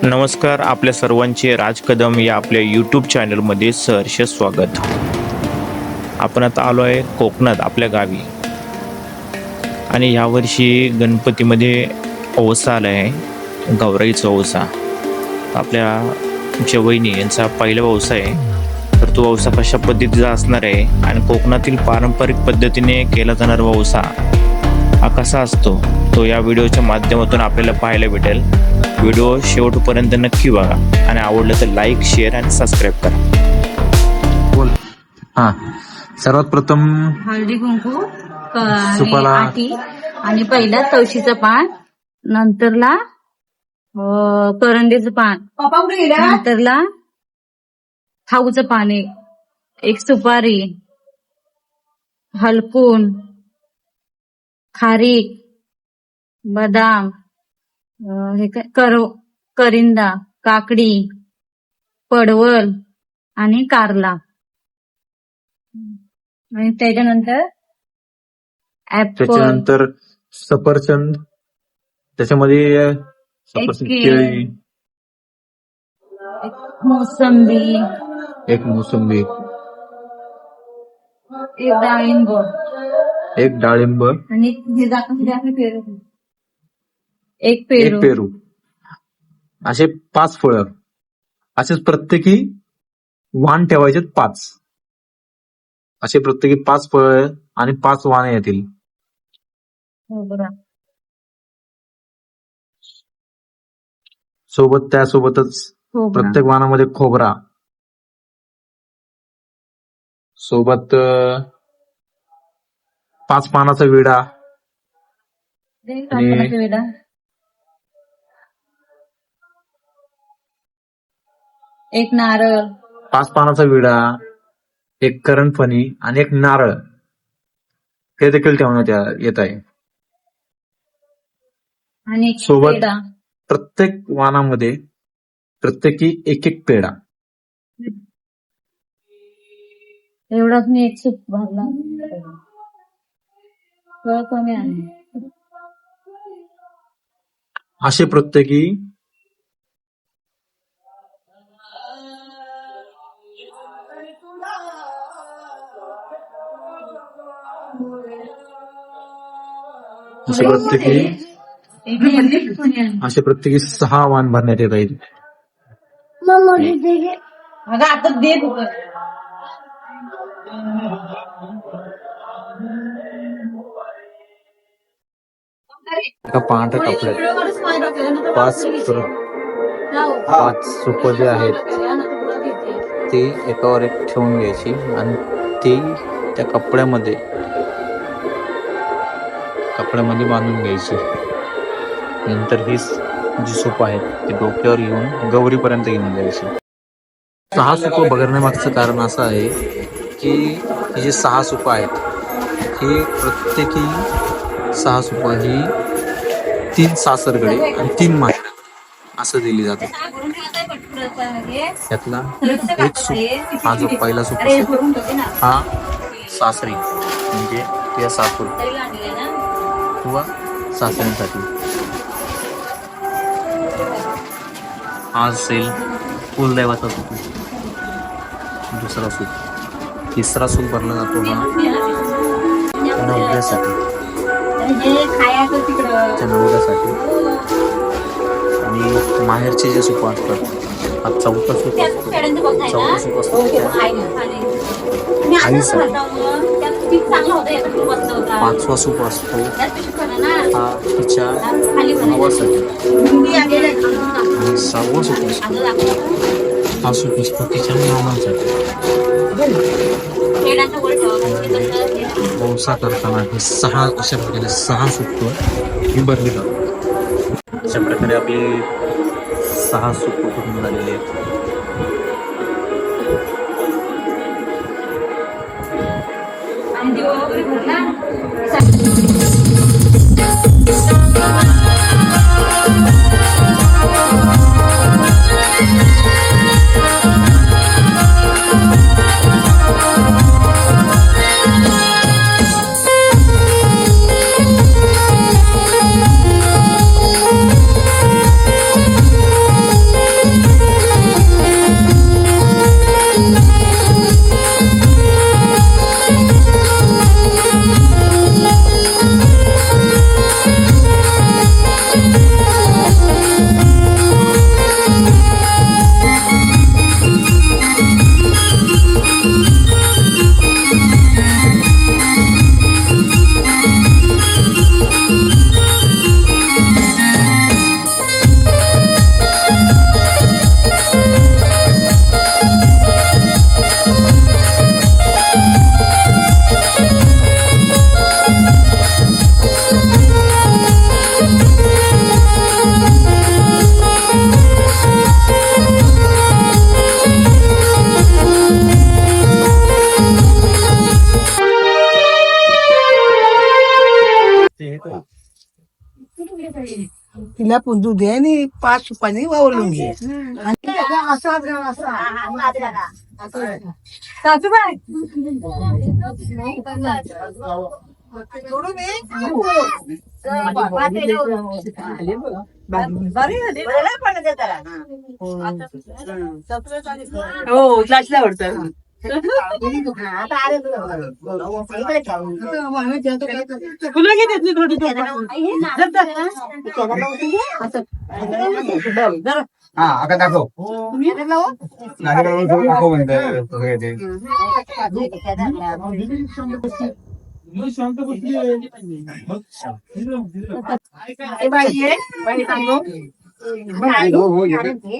नमस्कार, आपल्या सर्वांचे राज कदम या आपल्या यूट्यूब चॅनलमध्ये सहर्ष स्वागत. आपण आता आलो आहे कोकणात आपल्या गावी आणि यावर्षी गणपतीमध्ये औसा आला आहे, गौराईचा औसा. आपल्या आमच्या वहिनी यांचा पहिला व्यवसाय आहे. तर तो औसा कशा पद्धतीचा असणार आहे आणि कोकणातील पारंपरिक पद्धतीने केला जाणारा औसा हा कसा असतो तो या व्हिडिओच्या माध्यमातून आपल्याला पाहायला भेटेल. व्हिडिओ शेवटपर्यंत नक्की बघा आणि आवडलं तर लाईक, शेअर आणि सबस्क्राईब करा. बोल. हा, सर्वात प्रथम हळदी कुंकू सुपाला आटी आणि पहिला तवशीचं पान, नंतरला करंडीचं पान, नंतरला खाऊचं पान, एक सुपारी, हलकून, खारीक, बदाम, हे काय करिंदा, काकडी, पडवल आणि कारला. आणि त्याच्यानंतर सफरचंद, त्याच्यामध्ये सफरचंद, केळी, मोसंबी, एक मोसंबी, एक डाळिंब आणि एक एक पेरू, असे 5 फळं. असेच प्रत्येकी वाण ठेवायचे 5. असे प्रत्येकी 5 फळं आणि 5 वाणे येतील. त्यासोबतच प्रत्येक वाणामध्ये खोबरा, सोबत 5 पानाचा विडा आणि एक नारळ, 5 पानाचा विडा, एक करणफणी आणि एक नारळ हे देखील ठेवण्यात येत आहे. आणि एक सोबत पेढा. प्रत्येक वाणामध्ये प्रत्येकी एक एक पेढा. एवढाच मी एक सूप भरला, कमी आहे. असे प्रत्येकी असे प्रत्येकी 6 वाण भरण्यात येत आहेत. अगं आता दे तू. एका पांढऱ्या कपड्यात 5 सुप जे आहेत ती एकावर एक ठेवून घ्यायची आणि ती त्या कपड्यामध्ये बांधून घ्यायची. नंतर ही जी सूप आहेत ती डोक्यावर घेऊन गौरीपर्यंत घेऊन जायची. 6 सूप बघण्यामागचं कारण असं आहे की ही जी 6 सूप आहेत ही प्रत्येकी 6 सूप ही 3 सासरकडे आणि 3 माहेर असं दिली जाते. त्यातला एक सूप हा जो पहिला सूप असतो हा सासरी म्हणजे या सासूर किंवा सासऱ्यांसाठी. हा असेल कुलदैवाचा सूप. दुसरा सूप, तिसरा सूप भरला जातो हा नवऱ्यासाठी, आणि माहेरचे जे सूप असतात हा चौथा सूप असतो आईसाठी. 5वा सूप असतो हा तिच्या भावासाठी, आणि 6वा सूप असतो हा सूप असतो तिच्या मामासाठी. औसा करताना हे 6 अशा प्रकारे 6 सूप ही भरली जातात. अशा प्रकारे आपली 6 सूप पूर्ण झालेली आहेत. तिला पुंजू दे आणि 5 सुपारी वावरून घे. सासूबाई हो क्लासला आवडतं. फुलं घेते थोडी हा आता दाखव दाखव म्हणतोय ते. हो हो येते.